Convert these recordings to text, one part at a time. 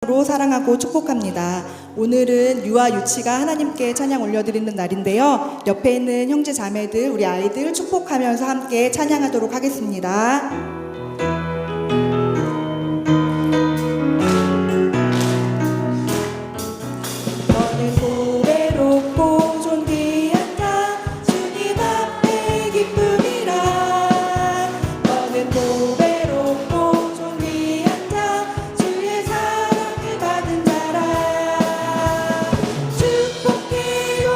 마음으로 사랑하고 축복합니다. 오늘은 유아 유치가 하나님께 찬양 올려드리는 날인데요. 옆에 있는 형제 자매들, 우리 아이들 축복하면서 함께 찬양하도록 하겠습니다. 너는 고배롭고 존귀한 자 주님 앞에 기쁨이라. 너는 고배롭고 존귀한 자 주의 사랑을 받은 자라. 축복해요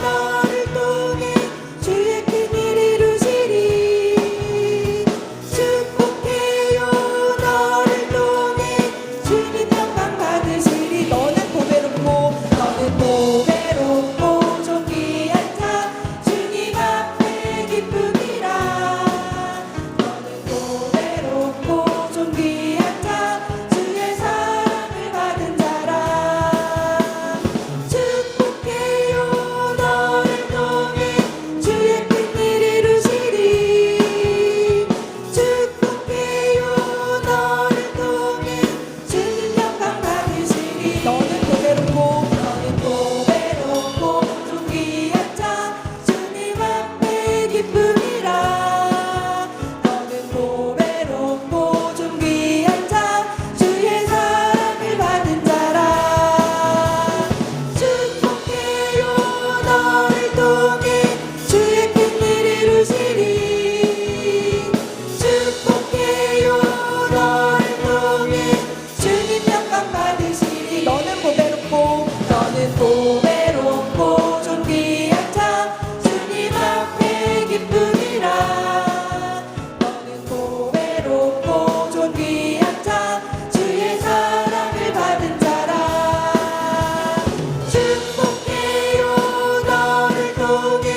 너를 통해 주의 큰일 이루시리. 축복해요 너를 통해 주님 영광 받으시리. 너는 고배롭고 존귀한 자 주님 앞에 기쁨이라. 너는 고배롭고 존귀한 자 주의 사랑을 받은 자라. 축복해요 너를 통해 주의 큰일 이루시리. 축복해요 너를 통해 주님 영광 받으시리. 너는 고배롭고 존귀한 자 주님 앞에 기쁨이라. 너는 고배롭고 존귀한 자 주의 사랑을 받은 자라. 축복해요 너를 통해 주의 큰일 이루시리. 축복해요 너를 통해 주님 영광 받으시리. 너는 고배롭고 존귀한 자 주님 앞에 기쁨이라. 너는 고배롭고 존귀한 자 주의 사랑을 받은 자라. 축복해요 너를 통해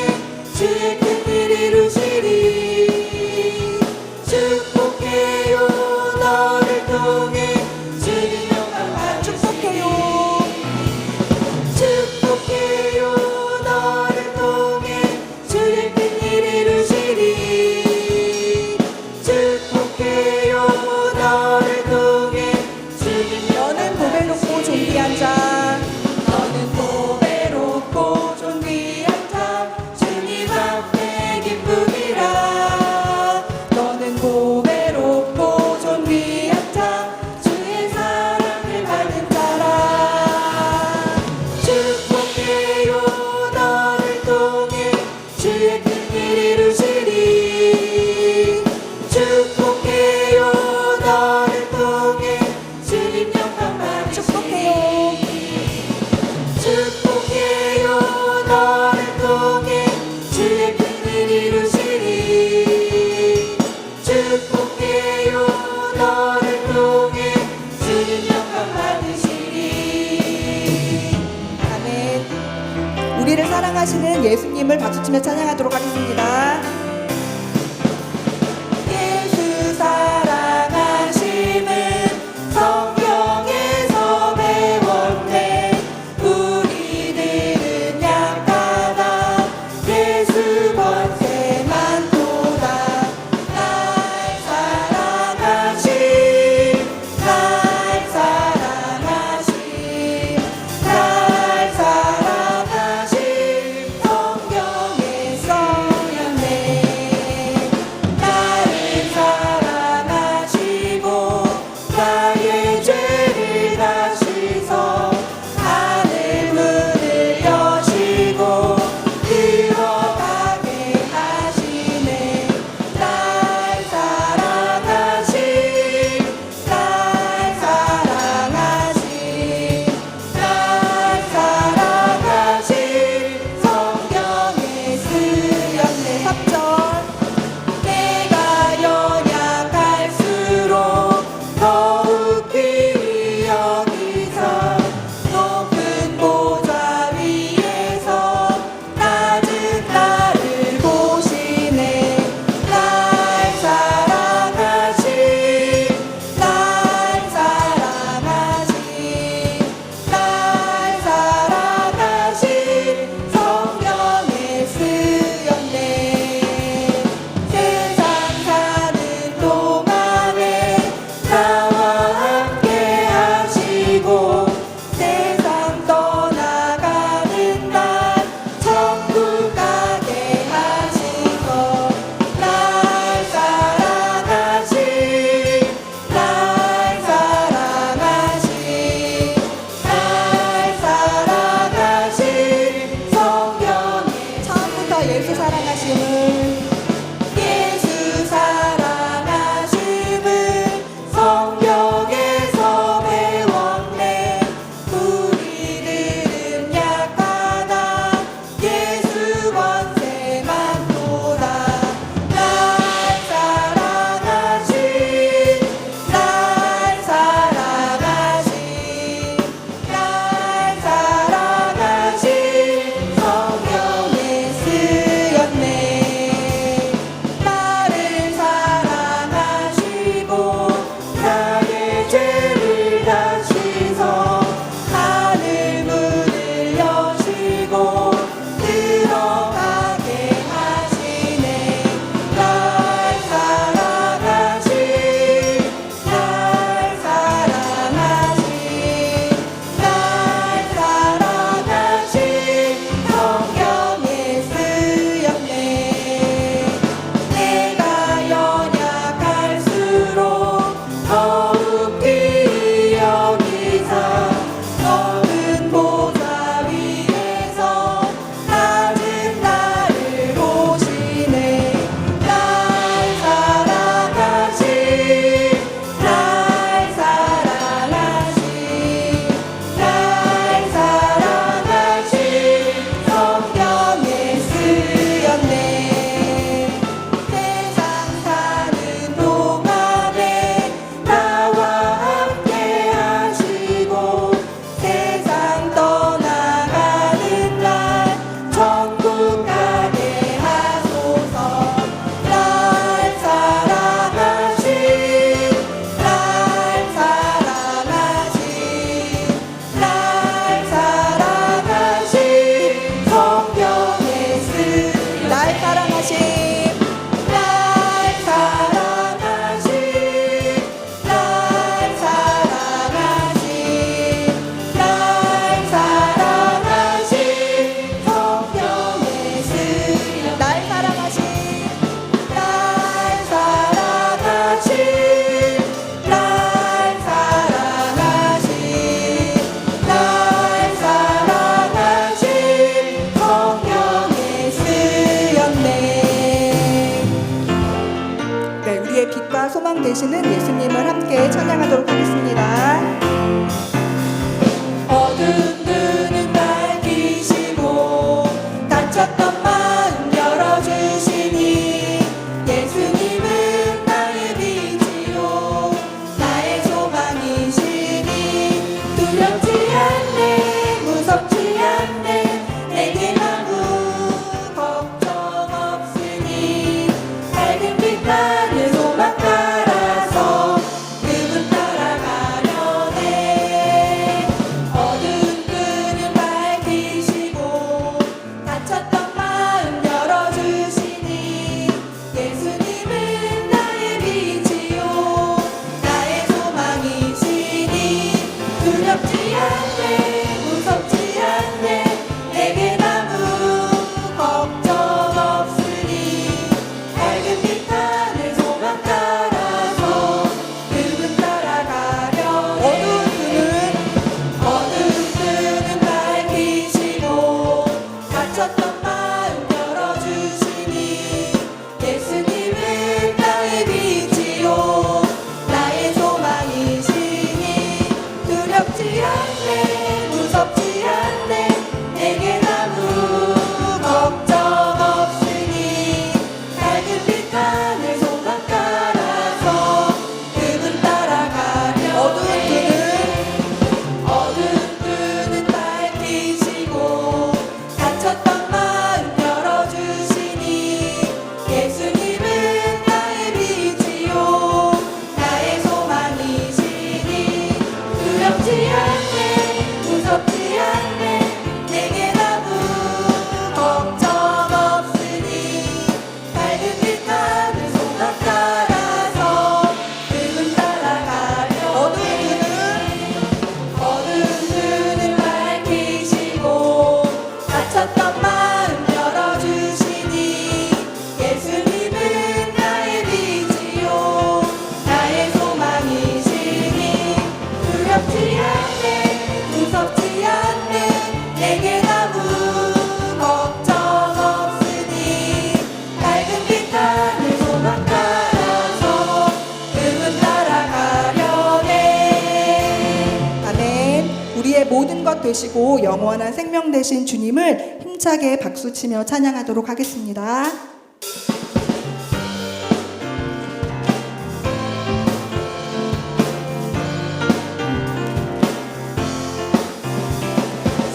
주의 큰일 이루시리. 축복해요 너를 통해 주님 영광 받으시리. 축복해요 너를 통해 주의 큰일 이루시리. 축복해요 너를 통해 주님 너는 고배롭고 존귀한 자. 너는 고배롭고 존귀한 자 주님 앞에 기쁨이라. 너는 고배롭고 존귀한 자 주의 사랑을 받은 자라. 축복해요 너를 통해 주의 큰일 이루시리. 축복해요 너를 통해 주님 영광 받으시리. 축복해요 너를 통해 주의 큰일 이루시리. 축복해요 너를 통해 주님 영광 받으시리. 아멘. 우리를 사랑하시는 예수님을 박수치며 찬양하도록 하겠습니다. 예수 사랑하심은 성경에서 배웠네. 우리들은 약하다 예수 권세 많도다. 날 사랑하심 날 사랑하심 날 사랑하심 성경에 써였네. 주인공 되시는 예수님을 함께 찬양하도록 하겠습니다. 어두운 눈은 밝히시고 닫혔던 마음 열어주시니 예수님은 나의 빛이요 나의 소망이시니 두렵지 않네 무섭지 않네 내게 아무 걱정 없으니 밝은 빛나는 소망 따라서 그분 따라가려네. 어두운 끈은 밝히시고 닫혔던 마음 열어주시니 예수님은 나의 빛이요 나의 소망이시니 두렵지 않네 무섭지 않네 내겐 아무 걱정 없으니 밝은 빛 하늘 소망 따라서 그분 따라가려네. 어두운 끈은 밝히시고 닫혔던 마음 열어주시니 예수님은 나의 빛이요 나의 소망이시니 두렵지 않네 무섭지 않네 내겐 아무 걱정 없으니 밝은 빛 하늘 소망 따라서 그분 따라가려. 어두운 끈은 밝히시고 닫혔던 마음 열어주시니 예수님은 나의 빛이요 나의 소망이시니 두렵지 않네 무섭지 않네 내겐 아무 걱정 없으니 밝은 빛 하늘 소망 따라서 그분 따라가려. 어두운 눈을 밝히시고 닫혔던 마음 열어주시니 예수님은 나의 빛이요 나의 소망이시니 두렵지 않네 무섭지 않네 내겐 아무 걱정 없으니 밝은 빛 하늘 소망 따라서 그분 따라가려네. 아멘. 우리의 모든 것 되시고 영원한 생명 되신 주님을 힘차게 박수치며 찬양하도록 하겠습니다.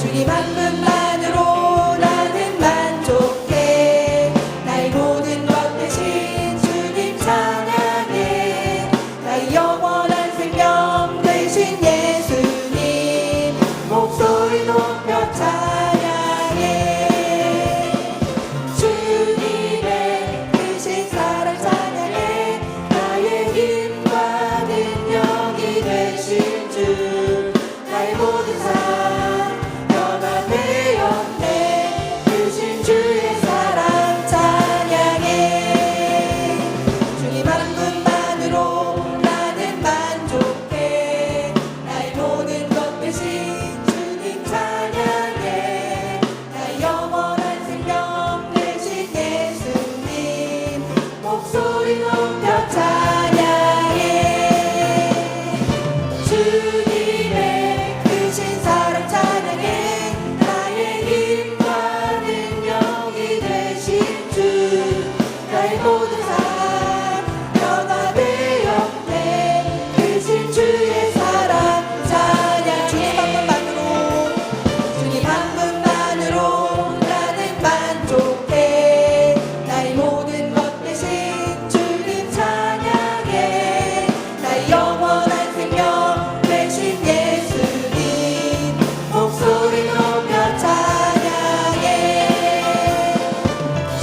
주님 한 분만으로 나는 만족해 나의 모든 것 대신 주님 찬양해 나의 영원한 생명 되신 예수님 목소리 높여 찬양해 주님의 크신 사랑 찬양해 나의 힘과 능력이 되신 주 나의 모든 삶 변화되었네 크신 주의 사랑 찬양해 주님 한 분만으로 나는 만족해 나의 모든 것 대신 주님 찬양해 나의 영원한 생명 되신 예수님 목소리 높여 찬양해 주님의 크신 사랑 찬양해 나의 힘과 능력이 되신 주 나의 모든 삶 변화되었네 크신 주의 사랑 찬양해 주님 한 분만으로 나는 만족해 나의 모든 것 대신 주님 찬양해 나의 영원한 생명 되신 예수님 목소리 높여 찬양해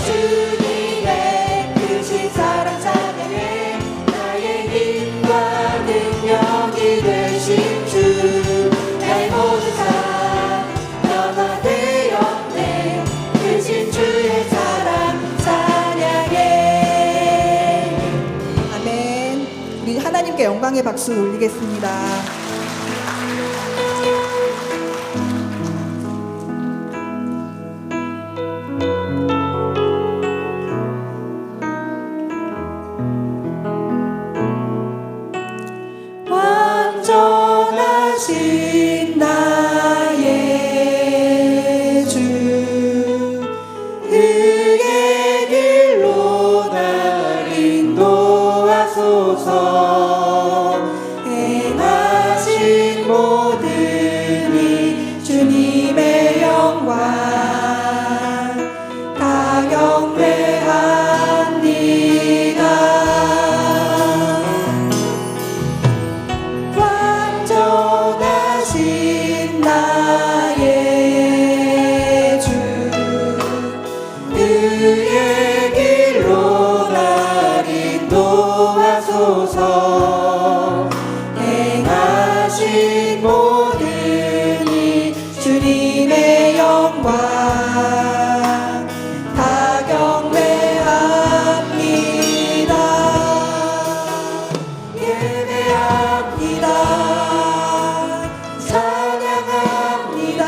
주님의 크신 사랑 찬양해 나의 힘과 능력이 되신 주 나의 모든 삶 변화되었네 크신 주의 사랑 찬양해. 아멘. 우리 하나님께 영광의 박수 올리겠습니다. 모든 이 주님의 영광 다 경배합니다. 완전하신 나의 주 그의 길로 날 인도하소서. 행하신 모든 이 주님의 영광 다 경배합니다. 예배합니다. 찬양합니다.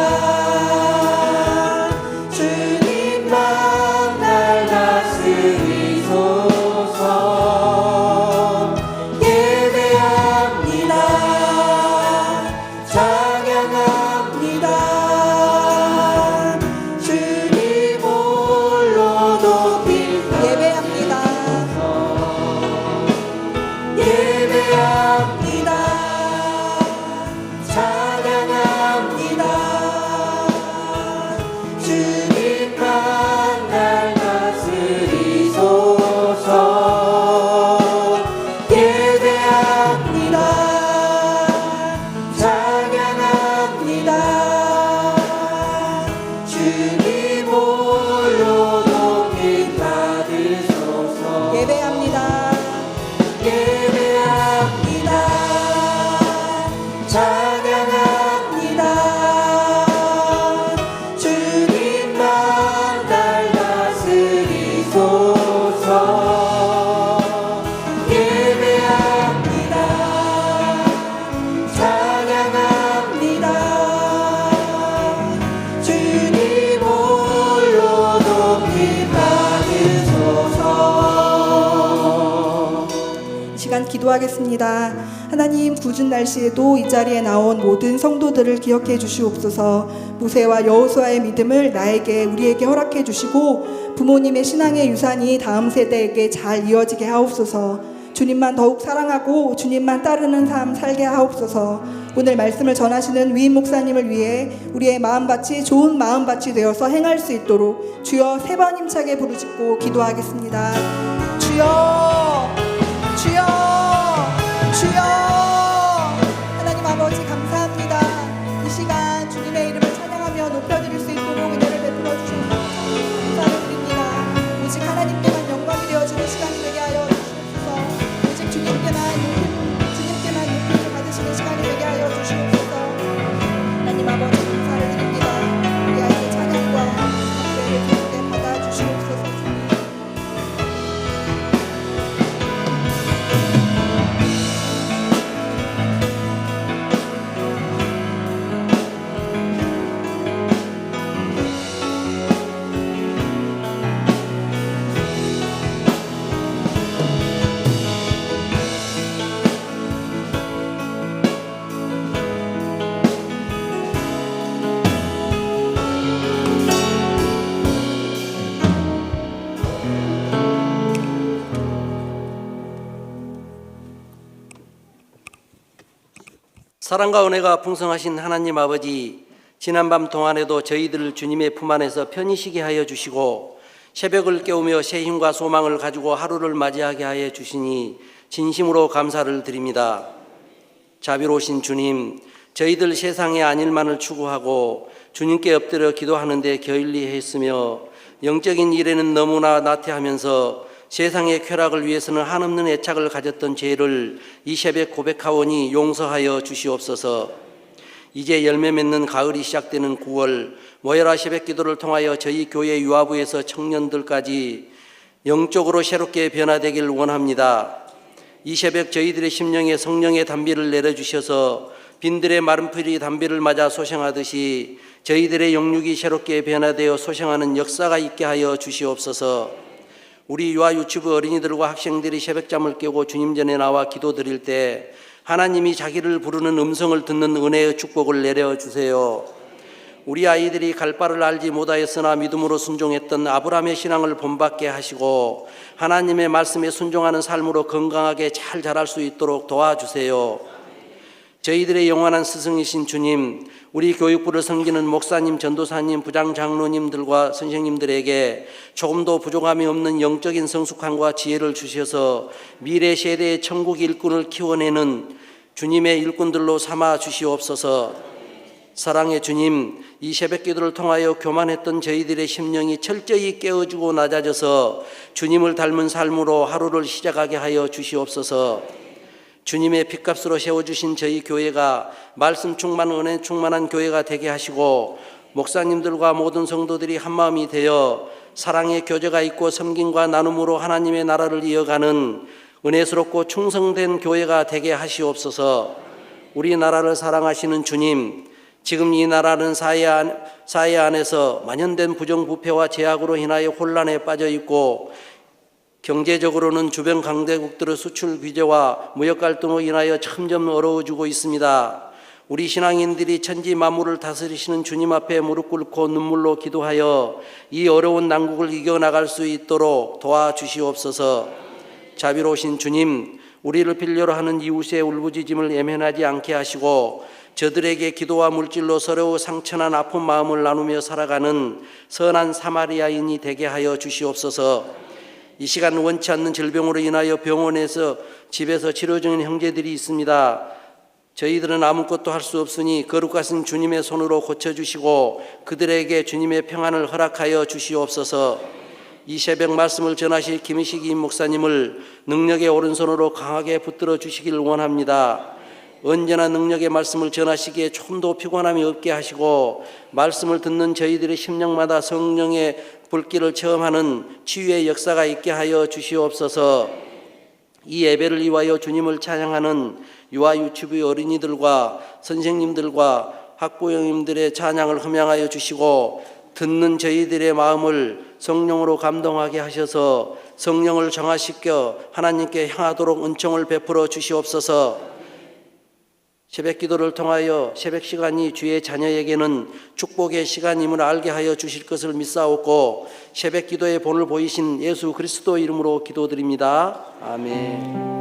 주님만 날 다스리소서. 예배합니다. 찬양합니다. 주님 홀로 높이 예배합니다. 예배합니다. 찬양합니다. 주님만 날 다스리소서. 예배합니다. 찬양합니다. 주님 홀로 높이 받으소서. 예배합니다. 예배합니다. 찬양합니다. 주님만 날 다스리소서. 예배합니다. 찬양합니다. 주님 홀로 높이 받으소서. 이 시간 기도하겠습니다. 하나님, 궂은 날씨에도 이 자리에 나온 모든 성도들을 기억해 주시옵소서. 모세와 여호수아의 믿음을 나에게 우리에게 허락해 주시고 부모님의 신앙의 유산이 다음 세대에게 잘 이어지게 하옵소서. 주님만 더욱 사랑하고 주님만 따르는 삶 살게 하옵소서. 오늘 말씀을 전하시는 위임 목사님을 위해 우리의 마음밭이 좋은 마음밭이 되어서 행할 수 있도록 주여 3번 힘차게 부르짖고 기도하겠습니다. 주여, 주여, 주여. 하나님 아버지 감사합니다. 이 시간 주님의 이름을 찬양하며 높여드릴 수 있도록 은혜를 베풀어 주셔서 감사를 드립니다. 오직 하나님께만 영광이 되어지는 시간이 되게 하여 주시옵소서. 오직 주님께만 높임을 받으시는 시간이 되게 하여 주시옵소서. 하나님 아버지 감사를 드립니다. 우리 아이의 찬양과 감사를 주님께 받아주시옵소서. 주님. 사랑과 은혜가 풍성하신 하나님 아버지, 지난밤 동안에도 저희들을 주님의 품 안에서 편히 쉬게 하여 주시고 새벽을 깨우며 새 힘과 소망을 가지고 하루를 맞이하게 하여 주시니 진심으로 감사를 드립니다. 자비로우신 주님, 저희들 세상의 안일만을 추구하고 주님께 엎드려 기도하는데 게을리했으며 영적인 일에는 너무나 나태하면서 세상의 쾌락을 위해서는 한없는 애착을 가졌던 죄를 이 새벽 고백하오니 용서하여 주시옵소서. 이제 열매 맺는 가을이 시작되는 9월 모여라 새벽 기도를 통하여 저희 교회 유아부에서 청년들까지 영적으로 새롭게 변화되길 원합니다. 이 새벽 저희들의 심령에 성령의 단비를 내려주셔서 빈들의 마른 풀이 단비를 맞아 소생하듯이 저희들의 영육이 새롭게 변화되어 소생하는 역사가 있게 하여 주시옵소서. 우리 유아 유치부 어린이들과 학생들이 새벽잠을 깨고 주님 전에 나와 기도드릴 때 하나님이 자기를 부르는 음성을 듣는 은혜의 축복을 내려주세요. 우리 아이들이 갈 바를 알지 못하였으나 믿음으로 순종했던 아브라함의 신앙을 본받게 하시고 하나님의 말씀에 순종하는 삶으로 건강하게 잘 자랄 수 있도록 도와주세요. 저희들의 영원한 스승이신 주님, 우리 교육부를 섬기는 목사님, 전도사님, 부장 장로님들과 선생님들에게 조금도 부족함이 없는 영적인 성숙함과 지혜를 주셔서 미래 세대의 천국 일꾼을 키워내는 주님의 일꾼들로 삼아 주시옵소서. 사랑의 주님, 이 새벽 기도를 통하여 교만했던 저희들의 심령이 철저히 깨어지고 낮아져서 주님을 닮은 삶으로 하루를 시작하게 하여 주시옵소서. 주님의 핏값으로 세워주신 저희 교회가 말씀 충만, 은혜 충만한 교회가 되게 하시고 목사님들과 모든 성도들이 한마음이 되어 사랑의 교제가 있고 섬김과 나눔으로 하나님의 나라를 이어가는 은혜스럽고 충성된 교회가 되게 하시옵소서. 우리나라를 사랑하시는 주님, 지금 이 나라는 사회 안에서 만연된 부정부패와 제약으로 인하여 혼란에 빠져 있고 경제적으로는 주변 강대국들의 수출 규제와 무역 갈등으로 인하여 점점 어려워지고 있습니다. 우리 신앙인들이 천지 만물을 다스리시는 주님 앞에 무릎 꿇고 눈물로 기도하여 이 어려운 난국을 이겨나갈 수 있도록 도와주시옵소서. 자비로우신 주님, 우리를 필요로 하는 이웃의 울부짖음을 예면하지 않게 하시고 저들에게 기도와 물질로 서로 상처난 아픈 마음을 나누며 살아가는 선한 사마리아인이 되게 하여 주시옵소서. 이 시간 원치 않는 질병으로 인하여 병원에서 집에서 치료 중인 형제들이 있습니다. 저희들은 아무것도 할 수 없으니 거룩하신 주님의 손으로 고쳐주시고 그들에게 주님의 평안을 허락하여 주시옵소서. 이 새벽 말씀을 전하실 김희식 목사님을 능력의 오른손으로 강하게 붙들어 주시길 원합니다. 언제나 능력의 말씀을 전하시기에 조금도 피곤함이 없게 하시고 말씀을 듣는 저희들의 심령마다 성령의 불길을 체험하는 치유의 역사가 있게 하여 주시옵소서. 이 예배를 위하여 주님을 찬양하는 유아 유치부 어린이들과 선생님들과 학부형님들의 찬양을 흠양하여 주시고 듣는 저희들의 마음을 성령으로 감동하게 하셔서 성령을 정화시켜 하나님께 향하도록 은총을 베풀어 주시옵소서. 새벽 기도를 통하여 새벽 시간이 주의 자녀에게는 축복의 시간임을 알게 하여 주실 것을 믿사옵고 새벽 기도의 본을 보이신 예수 그리스도 이름으로 기도드립니다. 아멘.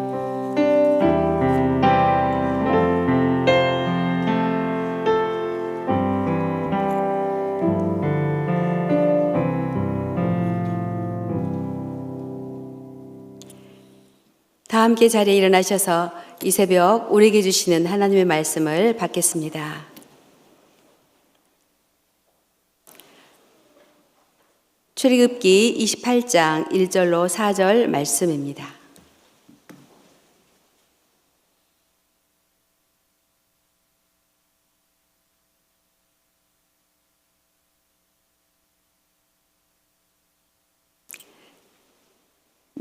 다 함께 자리에 일어나셔서 이 새벽 우리에게 주시는 하나님의 말씀을 받겠습니다. 출애굽기 28장 1절로 4절 말씀입니다.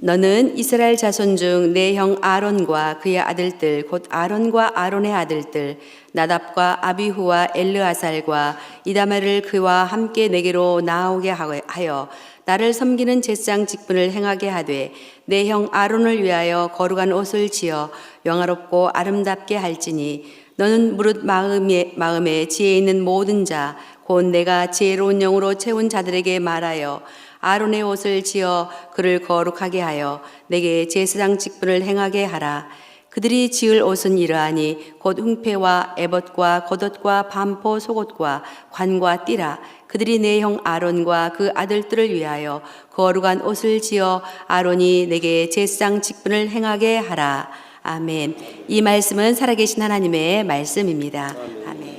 너는 이스라엘 자손 중 내 형 아론과 그의 아들들 곧 아론과 아론의 아들들 나답과 아비후와 엘르아살과 이다말을 그와 함께 내게로 나오게 하여 나를 섬기는 제사장 직분을 행하게 하되 내 형 아론을 위하여 거룩한 옷을 지어 영화롭고 아름답게 할지니 너는 무릇 마음에 지혜 있는 모든 자 곧 내가 지혜로운 영으로 채운 자들에게 말하여 아론의 옷을 지어 그를 거룩하게 하여 내게 제사장 직분을 행하게 하라. 그들이 지을 옷은 이러하니 곧 흉패와 에봇과 겉옷과 반포 속옷과 관과 띠라. 그들이 내 형 아론과 그 아들들을 위하여 거룩한 옷을 지어 아론이 내게 제사장 직분을 행하게 하라. 아멘. 이 말씀은 살아계신 하나님의 말씀입니다. 아멘.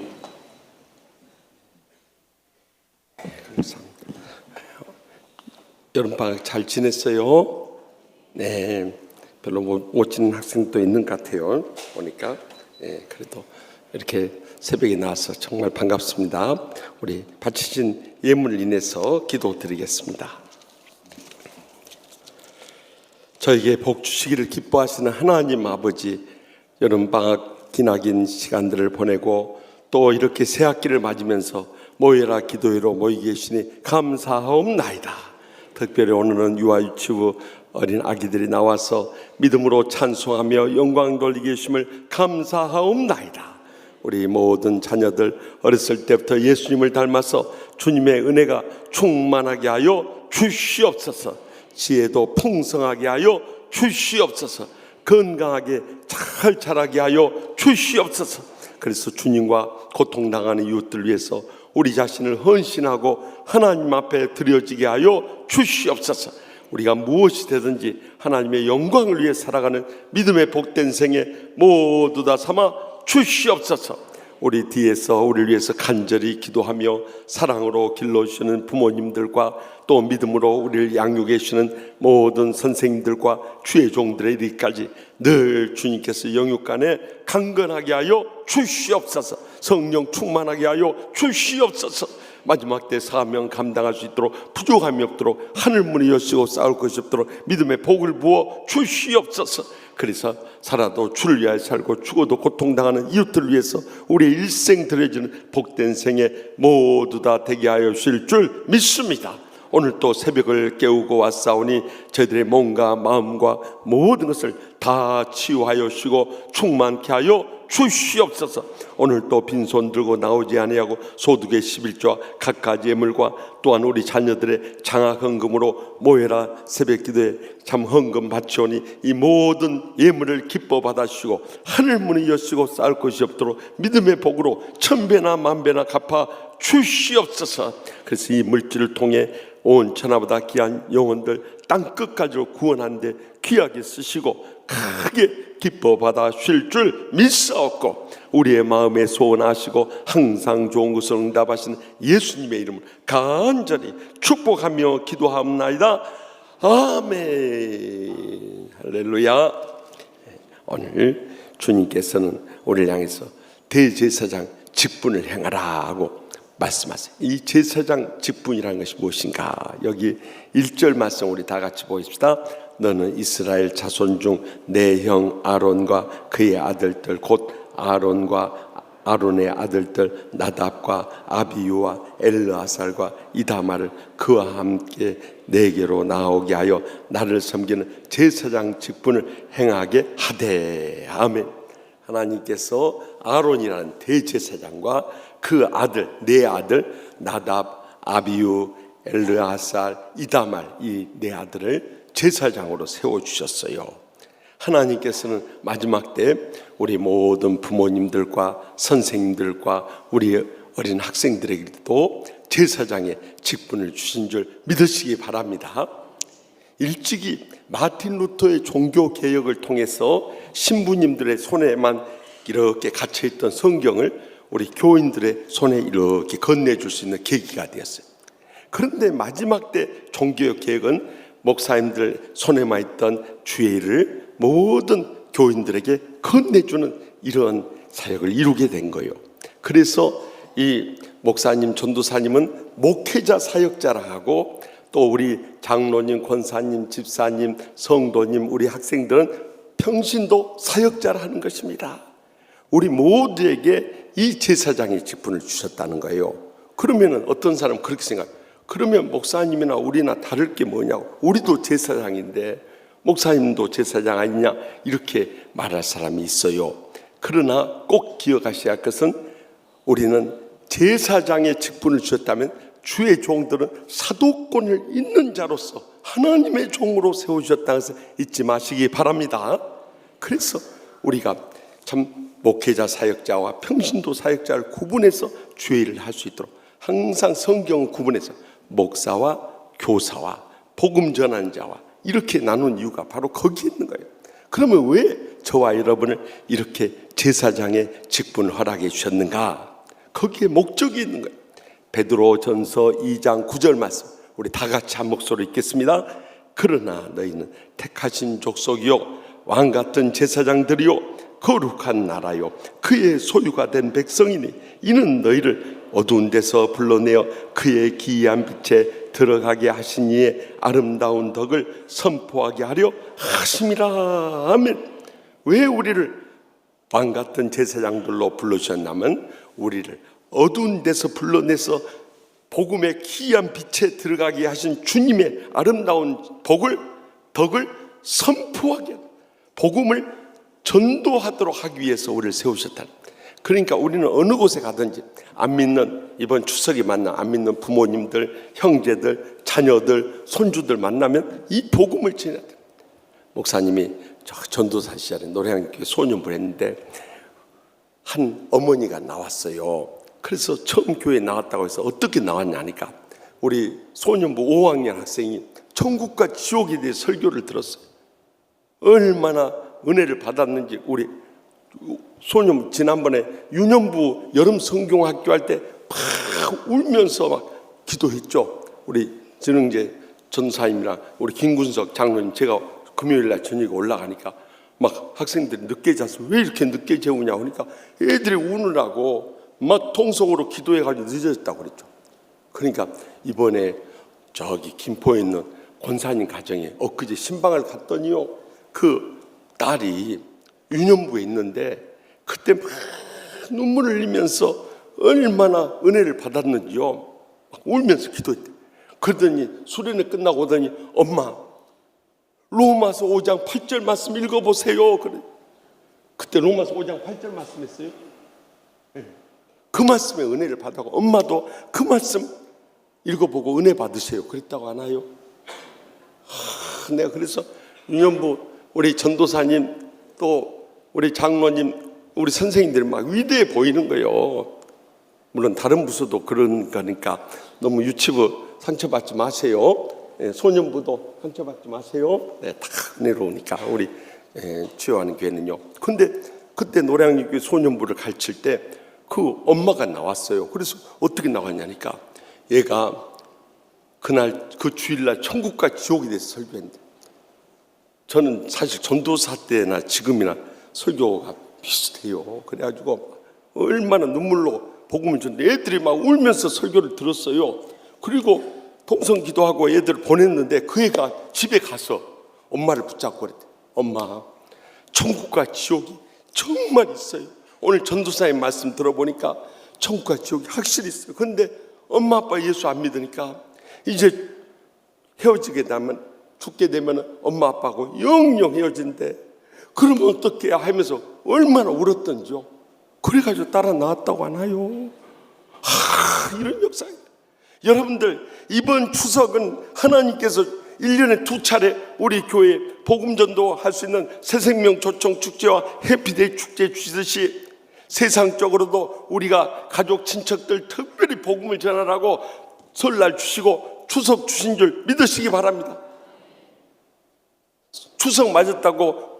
여름방학 잘 지냈어요? 네, 별로 못 지낸 학생도 있는 것 같아요. 보니까 그래도 이렇게 새벽에 나와서 정말 반갑습니다. 우리 바치신 예물을 인해서 기도드리겠습니다. 저에게 복 주시기를 기뻐하시는 하나님 아버지, 여름방학 기나긴 시간들을 보내고 또 이렇게 새학기를 맞으면서 모여라 기도회로 모이게 계시니 감사하옵나이다. 특별히 오늘은 유아 유치부 어린 아기들이 나와서 믿음으로 찬송하며 영광 돌리게 해주심을 감사하옵나이다. 우리 모든 자녀들 어렸을 때부터 예수님을 닮아서 주님의 은혜가 충만하게 하여 주시옵소서. 지혜도 풍성하게 하여 주시옵소서. 건강하게 잘 자라게 하여 주시옵소서. 그래서 주님과 고통당하는 이웃들 위해서 우리 자신을 헌신하고 하나님 앞에 드려지게 하여 주시옵소서. 우리가 무엇이 되든지 하나님의 영광을 위해 살아가는 믿음의 복된 생애 모두 다 삼아 주시옵소서. 우리 뒤에서 우리를 위해서 간절히 기도하며 사랑으로 길러주시는 부모님들과 또 믿음으로 우리를 양육해 주시는 모든 선생님들과 주의 종들의 이르기까지 늘 주님께서 영육간에 강건하게 하여 주시옵소서. 성령 충만하게 하여 주시옵소서. 마지막 때 사명 감당할 수 있도록 부족함이 없도록 하늘문이 여시고 싸울 것이 없도록 믿음의 복을 부어 주시옵소서. 그래서 살아도 주를 위하여 살고 죽어도 고통당하는 이웃들을 위해서 우리의 일생 드려지는 복된 생애 모두 다 되게 하여 주실 줄 믿습니다. 오늘 또 새벽을 깨우고 왔사오니 저희들의 몸과 마음과 모든 것을 다 치유하여 주시고 충만케 하여 주시옵소서. 오늘 또 빈손 들고 나오지 아니하고 소득의 11조와 갖가지 예물과 또한 우리 자녀들의 장학 헌금으로 모여라 새벽 기도에 참 헌금 바치오니 이 모든 예물을 기뻐 받아주시고 하늘문이 여시고 쌓을 것이 없도록 믿음의 복으로 천배나 만배나 갚아 주시옵소서. 그래서 이 물질을 통해 온 천하보다 귀한 영혼들 땅끝까지로 구원하는데 귀하게 쓰시고 크게 기뻐 받아 주실 줄 믿사옵고 우리의 마음에 소원하시고 항상 좋은 것을 응답하시는 예수님의 이름으로 간절히 축복하며 기도하옵나이다. 아멘. 할렐루야. 오늘 주님께서는 우리를 향해서 대제사장 직분을 행하라 하고 말씀하세요. 이 제사장 직분이라는 것이 무엇인가? 여기 1절 말씀 우리 다 같이 보십시다. 너는 이스라엘 자손 중 내 형 아론과 그의 아들들 곧 아론의 아들들 나답과 아비유와 엘르아살과 이다마를 그와 함께 내게로 나오게 하여 나를 섬기는 제사장 직분을 행하게 하되. 아멘. 하나님께서 아론이라는 대제사장과 그 아들, 네 아들 나답, 아비유, 엘르아살, 이다말 이 네 아들을 제사장으로 세워주셨어요. 하나님께서는 마지막 때 우리 모든 부모님들과 선생님들과 우리 어린 학생들에게도 제사장의 직분을 주신 줄 믿으시기 바랍니다. 일찍이 마틴 루터의 종교개혁을 통해서 신부님들의 손에만 이렇게 갇혀있던 성경을 우리 교인들의 손에 이렇게 건네줄 수 있는 계기가 되었어요. 그런데 마지막 때 종교개혁은 목사님들 손에만 있던 주의를 모든 교인들에게 건네주는 이런 사역을 이루게 된 거예요. 그래서 이 목사님, 전도사님은 목회자 사역자라 하고 또 우리 장로님, 권사님, 집사님, 성도님, 우리 학생들은 평신도 사역자라 하는 것입니다. 우리 모두에게 이 제사장의 직분을 주셨다는 거예요. 그러면 어떤 사람은 그렇게 생각해요. 그러면 목사님이나 우리나 다를 게 뭐냐고. 우리도 제사장인데 목사님도 제사장 아니냐 이렇게 말할 사람이 있어요. 그러나 꼭 기억하셔야 할 것은 우리는 제사장의 직분을 주셨다면 주의 종들은 사도권을 있는 자로서 하나님의 종으로 세워주셨다는 것을 잊지 마시기 바랍니다. 그래서 우리가 참 목회자 사역자와 평신도 사역자를 구분해서 주의 일을 할 수 있도록 항상 성경을 구분해서 목사와 교사와 복음 전하는 자와 이렇게 나눈 이유가 바로 거기에 있는 거예요. 그러면 왜 저와 여러분을 이렇게 제사장의 직분을 허락해 주셨는가? 거기에 목적이 있는 거예요. 베드로전서 2장 9절 말씀 우리 다 같이 한 목소리로 읽겠습니다. 그러나 너희는 택하신 족속이요 왕같은 제사장들이요 거룩한 나라요 그의 소유가 된 백성이니 이는 너희를 어두운 데서 불러내어 그의 기이한 빛에 들어가게 하신 이의 아름다운 덕을 선포하게 하려 하심이라. 아멘. 왜 우리를 왕같은 제사장들로 불러주셨냐면 우리를 어두운 데서 불러내서 복음의 기이한 빛에 들어가게 하신 주님의 아름다운 덕을 선포하게 복음을 전도하도록 하기 위해서 우리를 세우셨다. 그러니까 우리는 어느 곳에 가든지 안 믿는 이번 추석에 만나 안 믿는 부모님들, 형제들, 자녀들, 손주들 만나면 이 복음을 전해야 돼. 목사님이 저 전도사 시절에 노래하는 소년부를 했는데 한 어머니가 나왔어요. 그래서 처음 교회에 나왔다고 해서 어떻게 나왔냐니까 우리 소년부 5학년 학생이 천국과 지옥에 대해 설교를 들었어요. 얼마나 은혜를 받았는지. 우리 소년 지난번에 유년부 여름 성경학교 할 때 막 울면서 막 기도했죠. 우리 진흥재 전사님이랑 우리 김군석 장로님, 제가 금요일날 저녁에 올라가니까 막 학생들이 늦게 자서 왜 이렇게 늦게 재우냐 하니까 애들이 우느라고 막 통성으로 기도해가지고 늦어졌다고 그랬죠. 그러니까 이번에 저기 김포에 있는 권사님 가정에 엊그제 신방을 갔더니요, 그 딸이 유년부에 있는데 그때 막 눈물을 흘리면서 얼마나 은혜를 받았는지요, 막 울면서 기도했대. 그러더니 수련회 끝나고 오더니 엄마 로마서 5장 8절 말씀 읽어보세요. 그래. 그때 로마서 5장 8절 말씀했어요. 그 말씀에 은혜를 받아고 엄마도 그 말씀 읽어보고 은혜 받으세요. 그랬다고 하나요? 내가 그래서 유년부 우리 전도사님 또 우리 장로님 우리 선생님들이 막 위대해 보이는 거예요. 물론 다른 부서도 그런 거니까 너무 유치부 상처받지 마세요. 소년부도 상처받지 마세요. 네, 다 은혜로우니까 우리 치유하는 교회는요. 근데 그때 노량유교 소년부를 가르칠 때 그 엄마가 나왔어요. 그래서 어떻게 나왔냐니까 얘가 그날 그 주일날 천국과 지옥에 대해서 설교했는데, 저는 사실 전도사 때나 지금이나 설교가 비슷해요. 그래가지고 얼마나 눈물로 복음을 줬는데 애들이 막 울면서 설교를 들었어요. 그리고 통성 기도하고 애들을 보냈는데 그 애가 집에 가서 엄마를 붙잡고 그랬대. 엄마, 천국과 지옥이 정말 있어요. 오늘 전도사님 말씀 들어보니까 천국과 지옥이 확실히 있어요. 그런데 엄마 아빠 예수 안 믿으니까 이제 헤어지게 되면, 죽게 되면 엄마 아빠하고 영영 헤어진대. 그러면 어떻게 하면서 얼마나 울었던지요. 그래가지고 따라 나왔다고 하나요? 이런 역사. 여러분들, 이번 추석은 하나님께서 1년에 2차례 우리 교회 복음전도 할 수 있는 새생명 초청 축제와 해피데이 축제 주시듯이 세상적으로도 우리가 가족 친척들 특별히 복음을 전하라고 설날 주시고 추석 주신 줄 믿으시기 바랍니다. 추석 맞았다고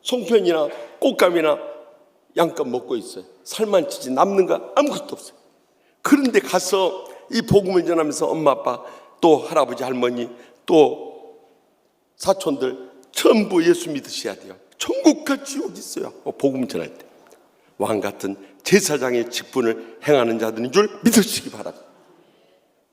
송편이나 꽃감이나 양껏 먹고 있어요. 살만 찌지 남는 거 아무것도 없어요. 그런데 가서 이 복음을 전하면서 엄마 아빠 또 할아버지 할머니 또 사촌들 전부 예수 믿으셔야 돼요. 천국과 지옥이 있어요. 복음을 전할 때 왕같은 제사장의 직분을 행하는 자들인 줄 믿으시기 바랍니다.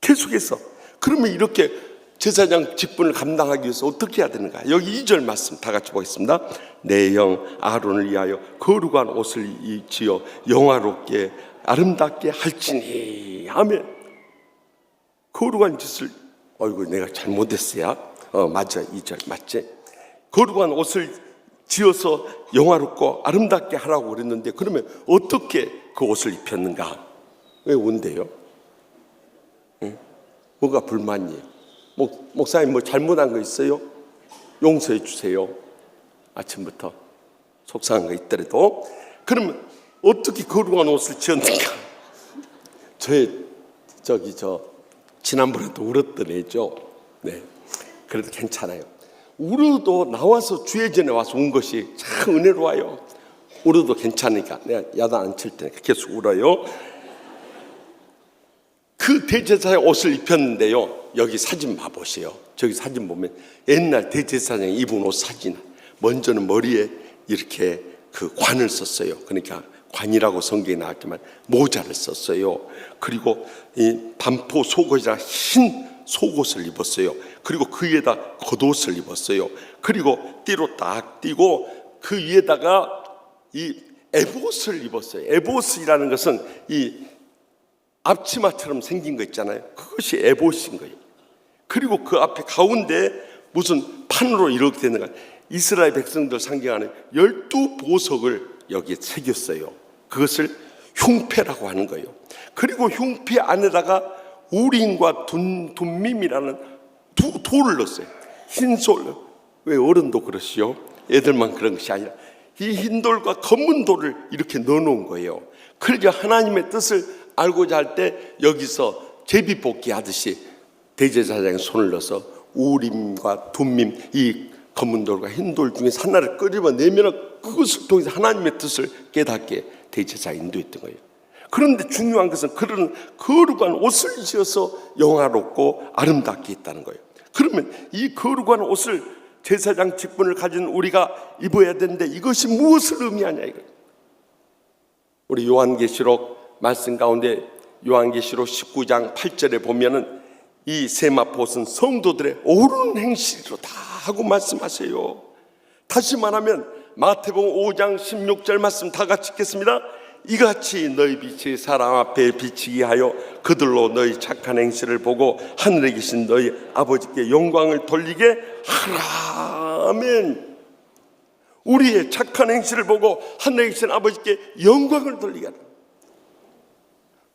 계속해서 그러면 이렇게 제사장 직분을 감당하기 위해서 어떻게 해야 되는가? 여기 2절 말씀 다 같이 보겠습니다. 내 형 아론을 위하여 거룩한 옷을 지어 영화롭게 아름답게 할지니. 아멘. 거룩한 짓을, 어이구 내가 잘못했어요. 맞아, 2절 맞지? 거룩한 옷을 지어서 영화롭고 아름답게 하라고 그랬는데, 그러면 어떻게 그 옷을 입혔는가? 왜 운대요? 뭐가 불만이에요? 목사님 뭐 잘못한 거 있어요? 용서해 주세요. 아침부터 속상한 거 있더라도. 그러면 어떻게 거룩한 옷을 지었는가? 지난번에도 울었던 애죠. 네, 그래도 괜찮아요. 울어도 나와서 주의 전에 와서 운 것이 참 은혜로워요. 울어도 괜찮으니까 내가 야단 안 칠 테니까 계속 울어요. 그 대제사장의 옷을 입혔는데요, 여기 사진 봐보세요. 저기 사진 보면 옛날 대제사장이 입은 옷 사진. 먼저는 머리에 이렇게 그 관을 썼어요. 그러니까 관이라고 성경에 나왔지만 모자를 썼어요. 그리고 이 반포 속옷이라 흰 속옷을 입었어요. 그리고 그 위에다 겉옷을 입었어요. 그리고 띠로 딱 띠고 그 위에다가 이 에봇을 입었어요. 에봇이라는 것은 이 앞치마처럼 생긴 거 있잖아요. 그것이 에봇인 거예요. 그리고 그 앞에 가운데 무슨 판으로 이렇게 되는 거예요. 이스라엘 백성들 상징하는 12보석을 여기에 새겼어요. 그것을 흉패라고 하는 거예요. 그리고 흉패 안에다가 우림과 둠밈이라는 두 돌을 넣었어요. 흰 솔. 왜 어른도 그러시오? 애들만 그런 것이 아니라 이 흰 돌과 검은 돌을 이렇게 넣어놓은 거예요. 그러니까 하나님의 뜻을 알고자 할 때 여기서 제비뽑기 하듯이 대제사장이 손을 넣어서 우림과 둠밈, 이 검은 돌과 흰 돌 중에서 하나를 끄집어내면 그것을 통해서 하나님의 뜻을 깨닫게 대제사장이 인도했던 거예요. 그런데 중요한 것은 그런 거룩한 옷을 지어서 영화롭고 아름답게 했다는 거예요. 그러면 이 거룩한 옷을 제사장 직분을 가진 우리가 입어야 되는데 이것이 무엇을 의미하냐 이거예요. 우리 요한계시록 말씀 가운데 요한계시록 19장 8절에 보면은 이 세마포옷은 성도들의 옳은 행실이로다 하고 말씀하세요. 다시 말하면 마태복음 5장 16절 말씀 다 같이 읽겠습니다. 이같이 너희 빛이 사람 앞에 비치게 하여 그들로 너희 착한 행실을 보고 하늘에 계신 너희 아버지께 영광을 돌리게 하라. 아멘. 우리의 착한 행실을 보고 하늘에 계신 아버지께 영광을 돌리게 하라.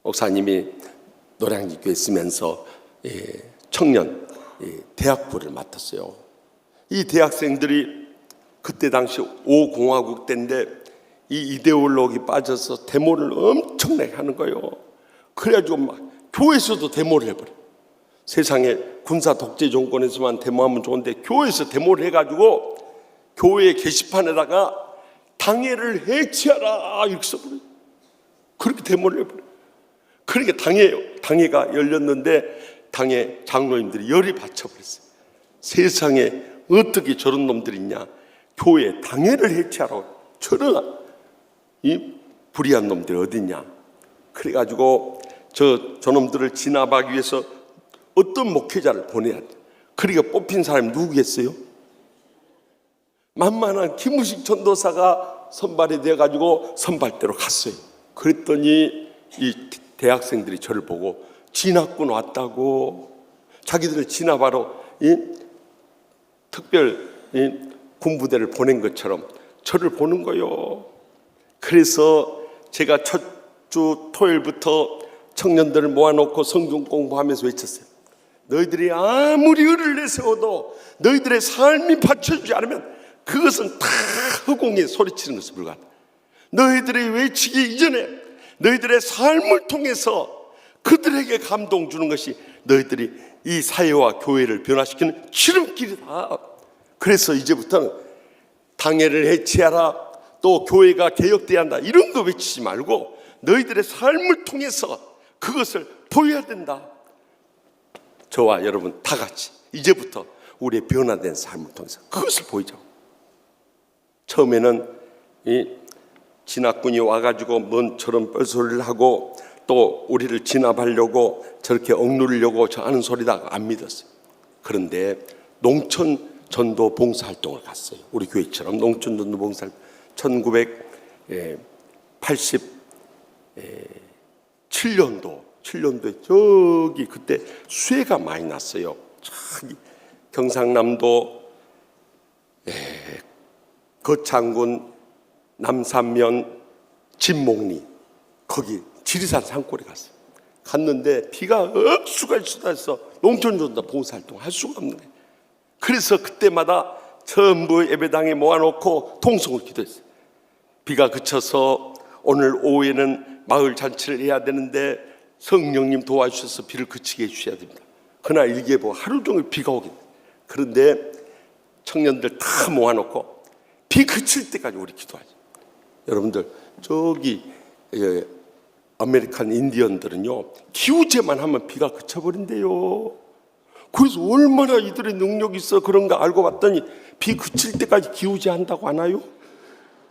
목사님이 노량진교에 있으면서 청년 대학부를 맡았어요. 이 대학생들이 그때 당시 5공화국 때인데 이 이데올로기 빠져서 데모를 엄청나게 하는 거예요. 그래가지고 막 교회에서도 데모를 해버려. 세상에 군사 독재 정권에서만 데모하면 좋은데 교회에서 데모를 해가지고 교회 게시판에다가 당회를 해체하라 이렇게 써버려요. 그렇게 데모를 해버려. 그러니까 당회가 열렸는데 당회 장로님들이 열이 받쳐버렸어요. 세상에 어떻게 저런 놈들이 있냐. 교회 당회를 해체하라고. 저런 이 불의한 놈들이 어딨냐. 그래가지고 저놈들을 진압하기 위해서 어떤 목회자를 보내야 돼. 그러니까 뽑힌 사람이 누구겠어요? 만만한 김우식 전도사가 선발이 돼가지고 선발대로 갔어요. 그랬더니 이 대학생들이 저를 보고 진압군 왔다고, 자기들을 진압하러 이 특별 군부대를 보낸 것처럼 저를 보는 거예요. 그래서 제가 첫 주 토요일부터 청년들을 모아놓고 성경 공부하면서 외쳤어요. 너희들이 아무리 의를 내세워도 너희들의 삶이 받쳐주지 않으면 그것은 다 허공에 소리치는 것에 불과하다. 너희들이 외치기 이전에 너희들의 삶을 통해서 그들에게 감동 주는 것이 너희들이 이 사회와 교회를 변화시키는 지름길이다. 그래서 이제부터는 당회를 해체하라, 또 교회가 개혁돼야 한다, 이런 거 외치지 말고 너희들의 삶을 통해서 그것을 보여야 된다. 저와 여러분 다 같이 이제부터 우리의 변화된 삶을 통해서 그것을 보이자고. 처음에는 이 진압군이 와가지고 뭔 저런 뻘소리를 하고 또 우리를 진압하려고 저렇게 억누르려고 저 하는 소리다 안 믿었어요. 그런데 농촌 전도 봉사활동을 갔어요. 우리 교회처럼 농촌 전도 봉사활동 1987년도에 저기 그때 수해가 많이 났어요. 저기 경상남도 거창군 남산면 진목리 거기 지리산 산골에 갔어요. 갔는데 비가 억수가 쏟아져서 농촌 전도 봉사활동 할 수가 없는 거예요. 그래서 그때마다 전부 예배당에 모아놓고 통성을 기도했어요. 비가 그쳐서 오늘 오후에는 마을 잔치를 해야 되는데 성령님 도와주셔서 비를 그치게 해주셔야 됩니다. 그날 일기예보 하루 종일 비가 오겠네. 그런데 청년들 다 모아놓고 비 그칠 때까지 우리 기도하죠. 여러분들 저기 아메리칸 인디언들은요 기우제만 하면 비가 그쳐버린대요. 그래서 얼마나 이들의 능력이 있어 그런가 알고 봤더니 비 그칠 때까지 기우제 한다고 하나요?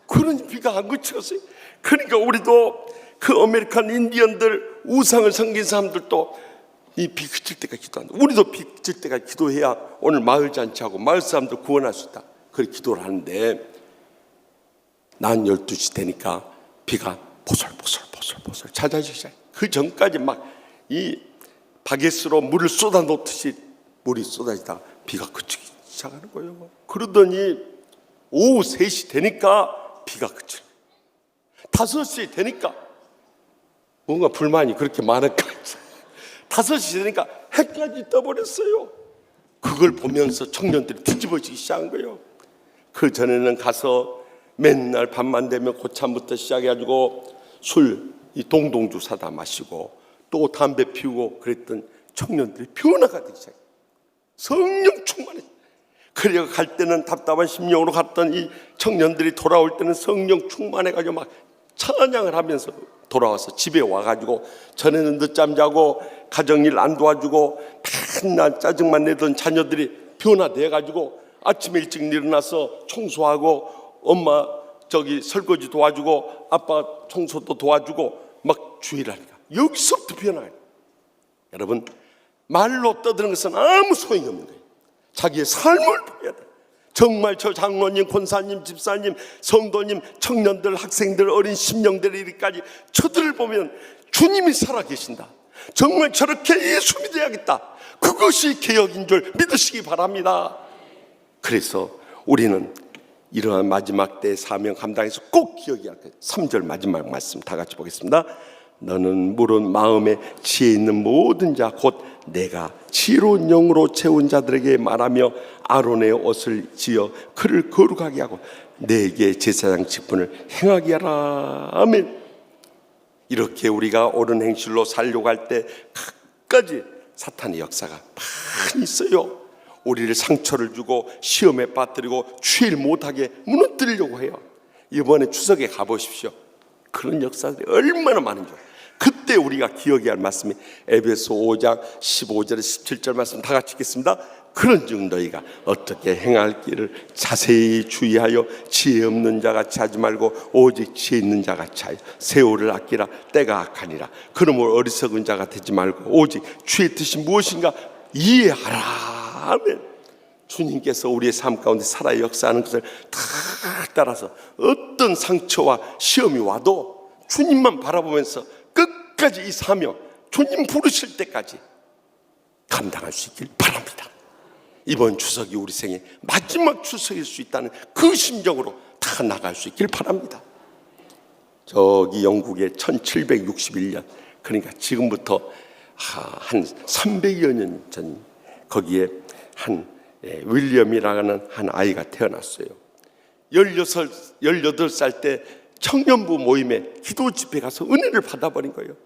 그러니 비가 안 그쳤어요. 그러니까 우리도 그 아메리칸 인디언들 우상을 섬긴 사람들도 이 비 그칠 때까지 기도한다. 우리도 비 그칠 때까지 기도해야 오늘 마을 잔치하고 마을 사람들 구원할 수 있다. 그렇게 기도를 하는데 낮 12시 되니까 비가 보슬보슬 잦아지기 시작해. 그 전까지 막 이 바게스로 물을 쏟아 놓듯이 물이 쏟아지다가 비가 그치기 시작하는 거예요. 그러더니 오후 3시 되니까 비가 그치는 거예요. 5시 되니까 뭔가 불만이 그렇게 많을까. 5시 되니까 해까지 떠버렸어요. 그걸 보면서 청년들이 뒤집어지기 시작한 거예요. 그 전에는 가서 맨날 밤만 되면 고참부터 시작해가지고 이 동동주 사다 마시고 또 담배 피우고 그랬던 청년들이 변화가 되기 시작해요. 성령 충만해. 그래가 갈 때는 답답한 심령으로 갔던 이 청년들이 돌아올 때는 성령 충만해가지고 막 찬양을 하면서 돌아와서 집에 와가지고 전에는 늦잠 자고 가정일 안 도와주고 맨날 짜증만 내던 자녀들이 변화돼가지고 아침에 일찍 일어나서 청소하고 엄마 설거지 도와주고 아빠 청소도 도와주고 막 주의를 하니까 여기서부터 변화해요. 여러분, 말로 떠드는 것은 아무 소용이 없는 거예요. 자기의 삶을 보여야 돼. 정말 저 장로님, 권사님, 집사님, 성도님, 청년들, 학생들, 어린 심령들의 일까지 저들을 보면 주님이 살아계신다. 정말 저렇게 예수 믿어야겠다. 그것이 개혁인 줄 믿으시기 바랍니다. 그래서 우리는 이러한 마지막 때의 사명 감당해서 꼭 기억해야 할 거예요. 3절 마지막 말씀 다 같이 보겠습니다. 너는 물은 마음에 지혜 있는 모든 자 곧 내가 지혜로운 영으로 채운 자들에게 말하며 아론의 옷을 지어 그를 거룩하게 하고 내게 제사장 직분을 행하게 하라. 아멘. 이렇게 우리가 옳은 행실로 살려고 할 때 끝까지 사탄의 역사가 많이 있어요. 우리를 상처를 주고 시험에 빠뜨리고 주일 못하게 무너뜨리려고 해요. 이번에 추석에 가보십시오. 그런 역사들이 얼마나 많은지. 그때 우리가 기억해야 할 말씀이 에베소 5장 15절에서 17절 말씀 다 같이 읽겠습니다. 그런즉 너희가 어떻게 행할 길을 자세히 주의하여 지혜 없는 자같이 하지 말고 오직 지혜 있는 자같이 하여 세월을 아끼라. 때가 악하니라. 그러므로 어리석은 자가 되지 말고 오직 주의 뜻이 무엇인가 이해하라. 아멘. 주님께서 우리의 삶 가운데 살아 역사하는 것을 다 따라서 어떤 상처와 시험이 와도 주님만 바라보면서 끝까지 이 사명, 주님 부르실 때까지 감당할 수 있길 바랍니다. 이번 추석이 우리 생의 마지막 추석일 수 있다는 그 심정으로 다 나갈 수 있길 바랍니다. 저기 영국의 1761년, 그러니까 지금부터 한 300여 년 전 거기에 한 윌리엄이라는 한 아이가 태어났어요. 18살 때 청년부 모임에 기도 집회 가서 은혜를 받아버린 거예요.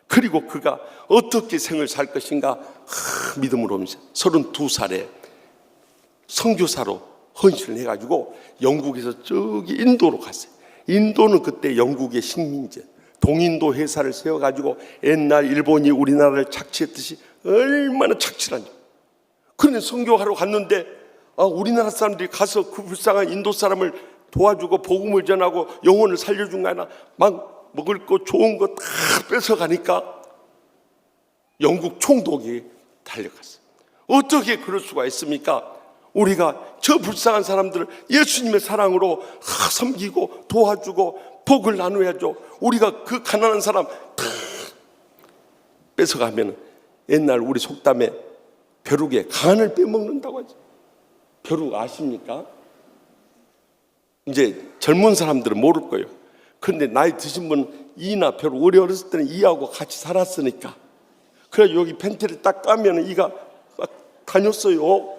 그리고 그가 어떻게 생을 살 것인가 믿음으로 오면서 32살에 선교사로 헌신을 해가지고 영국에서 저기 인도로 갔어요. 인도는 그때 영국의 식민지 동인도 회사를 세워가지고 옛날 일본이 우리나라를 착취했듯이 얼마나 착취를 하냐. 그런데 선교하러 갔는데 우리나라 사람들이 가서 그 불쌍한 인도 사람을 도와주고 복음을 전하고 영혼을 살려준 거 아니라 막 먹을 거 좋은 거 다 뺏어가니까 영국 총독이 달려갔어요. 어떻게 그럴 수가 있습니까? 우리가 저 불쌍한 사람들을 예수님의 사랑으로 섬기고 도와주고 복을 나누어야죠. 우리가 그 가난한 사람 다 뺏어가면 옛날 우리 속담에 벼룩에 간을 빼먹는다고 하죠. 벼룩 아십니까? 이제 젊은 사람들은 모를 거예요. 그런데 나이 드신 분은 이나 벼룩, 우리 어렸을 때는 이하고 같이 살았으니까. 그래 여기 팬티를 딱 까면 이가 막 다녔어요.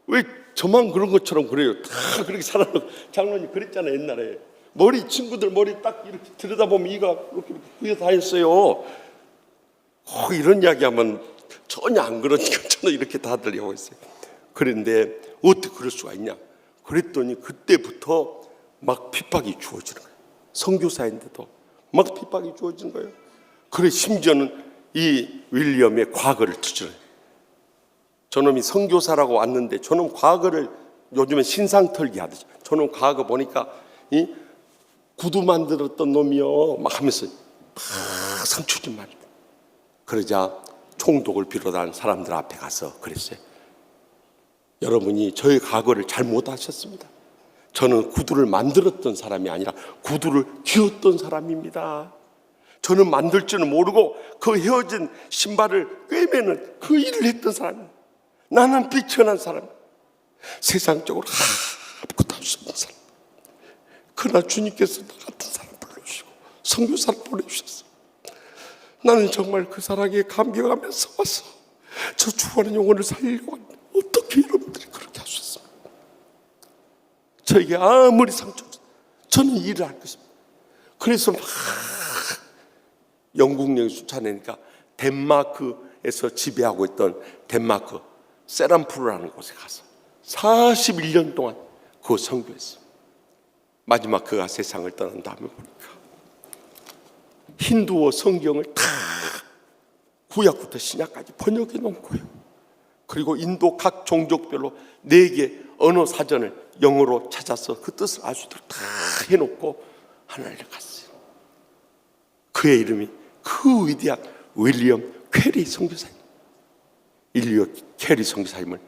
왜 저만 그런 것처럼 그래요? 다 그렇게 살아놓고. 장로님 그랬잖아요 옛날에. 친구들 머리 딱 이렇게 들여다보면 이가 이렇게 구겨 다녔어요. 이런 이야기하면 전혀 안 그러니까 저는 이렇게 다들 하고 있어요. 그런데 어떻게 그럴 수가 있냐? 그랬더니 그때부터 막 핍박이 주어지는 거예요. 선교사인데도 막 핍박이 주어지는 거예요. 그래 심지어는 이 윌리엄의 과거를 투철해요. 저놈이 선교사라고 왔는데 저놈 과거를 요즘에 신상털기 하듯이 저놈 과거 보니까 이 구두 만들었던 놈이요 막 하면서 막 상처 좀 말이다. 그러자 총독을 비롯한 사람들 앞에 가서 그랬어요. 여러분이 저의 과거를 잘못하셨습니다. 저는 구두를 만들었던 사람이 아니라 구두를 쥐었던 사람입니다. 저는 만들 줄은 모르고 그 헤어진 신발을 꿰매는 그 일을 했던 사람입니다. 나는 비천한 사람, 세상적으로 아무것도 할 수 없는 사람. 그러나 주님께서 나 같은 사람 불러주시고 선교사를 보내주셨어요. 나는 정말 그 사랑에 감격하면서 와서 저 죽어가는 영혼을 살리려고 하는데 어떻게 여러분들이 그렇게 할 수 있습니까? 저에게 아무리 상처 저는 일을 할 것입니다. 그래서 막 영국 여행 쫓아내니까 덴마크에서 지배하고 있던 덴마크 세람프루라는 곳에 가서 41년 동안 그 선교했어요. 마지막 그가 세상을 떠난 다음에 보니까 힌두어 성경을 다 구약부터 신약까지 번역해 놓은 거예요. 그리고 인도 각 종족별로 4개 언어 사전을 영어로 찾아서 그 뜻을 알 수 있도록 다 해놓고 하나님을 갔어요. 그의 이름이 그 위대한 윌리엄 캐리 선교사님. 윌리엄 캐리 선교사님을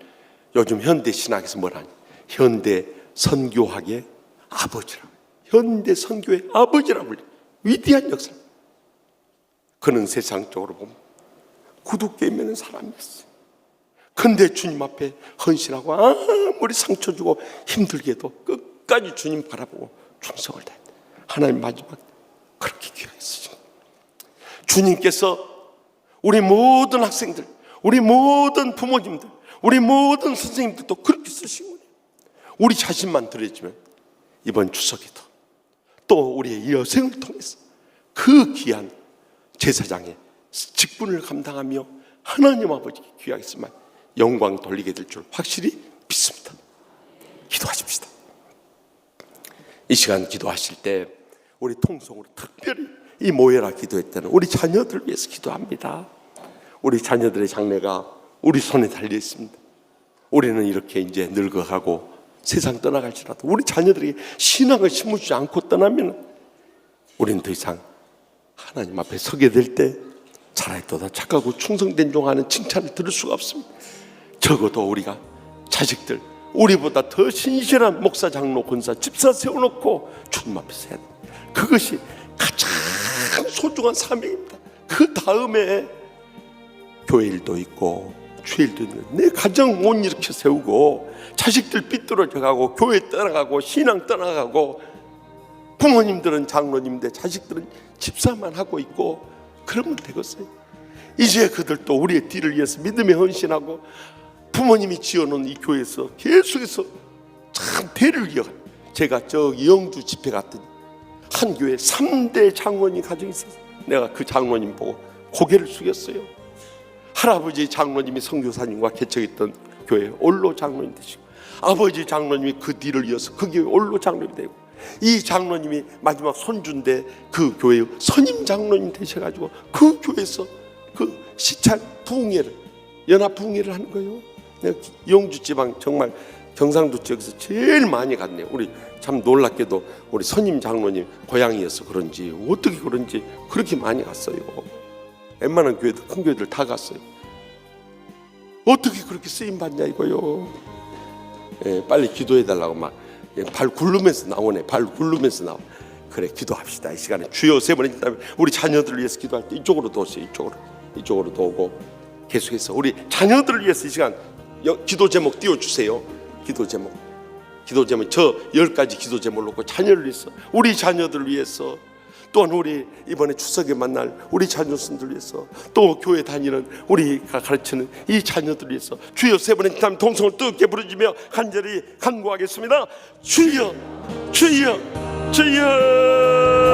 요즘 현대 신학에서 뭐라니? 현대 선교학의 아버지라고, 현대 선교의 아버지라고 불려요. 위대한 역사. 그는 세상적으로 보면 구두깨 매는 사람이었어요. 근데 주님 앞에 헌신하고 아무리 상처 주고 힘들게도 끝까지 주님 바라보고 충성을 다했다. 하나님 마지막 그렇게 귀하셨어요. 주님께서 우리 모든 학생들, 우리 모든 부모님들, 우리 모든 선생님들도 그렇게 쓰신 거예요. 우리 자신만 들여지면 이번 추석에도 또 우리의 여생을 통해서 그 귀한 제사장의 직분을 감당하며 하나님 아버지께 귀하겠지만 영광 돌리게 될 줄 확실히 믿습니다. 기도하십시다. 이 시간 기도하실 때 우리 통성으로 특별히 이 모여라 기도했다는 우리 자녀들을 위해서 기도합니다. 우리 자녀들의 장래가 우리 손에 달려 있습니다. 우리는 이렇게 이제 늙어가고 세상 떠나갈지라도 우리 자녀들에게 신앙을 심어주지 않고 떠나면 우리는 더 이상 하나님 앞에 서게 될 때 차라리 더 착하고 충성된 종 하는 칭찬을 들을 수가 없습니다. 적어도 우리가 자식들 우리보다 더 신실한 목사, 장로, 권사, 집사 세워놓고 주님 앞에서 해야 됩니다. 그것이 가장 소중한 사명입니다. 그 다음에 교회 일도 있고 주일 일도 있는 내 가정 못 일으켜 세우고 자식들 삐뚤어져가고 교회 떠나가고 신앙 떠나가고 부모님들은 장로님인데 자식들은 집사만 하고 있고 그러면 되겠어요? 이제 그들도 우리의 뒤를 위해서 믿음에 헌신하고 부모님이 지어놓은 이 교회에서 계속해서 참 대를 이어가요. 제가 저기 영주 집회 갔더니 한 교회 3대 장로님 가정이 있어서 내가 그 장로님 보고 고개를 숙였어요. 할아버지 장로님이 선교사님과 개척했던 교회 올로 장로님 되시고 아버지 장로님이 그 뒤를 이어서 그 교회 올로 장로님이 되고 이 장로님이 마지막 손주인데 그 교회 선임 장로님 되셔가지고 그 교회에서 그 시찰 부흥회를 연합 부흥회를 하는 거예요. 내가 영주 지방 정말 경상도 지역에서 제일 많이 갔네요. 우리 참 놀랍게도 우리 선임 장로님 고향이어서 그런지 어떻게 그런지 그렇게 많이 갔어요. 웬만한 교회들 큰 교회들 다 갔어요. 어떻게 그렇게 쓰임 받냐 이거요. 예, 빨리 기도해 달라고 막 발 굴르면서 나오네. 발 굴르면서 나와. 그래 기도합시다. 이 시간에 주여 3번 했다면 우리 자녀들을 위해서 기도할 때 이쪽으로도 오세요. 이쪽으로도 오고 계속해서 우리 자녀들을 위해서 이 시간 기도 제목 띄워주세요. 기도 제목 저 10가지 기도 제목을 놓고 자녀를 위해서 우리 자녀들을 위해서 또한 우리 이번에 추석에 만날 우리 자녀들을 위해서 또 교회 다니는 우리가 가르치는 이 자녀들을 위해서 주여 3번의 다음 동성을 뜨겁게 부르짖며 간절히 간구하겠습니다. 주여 주여 주여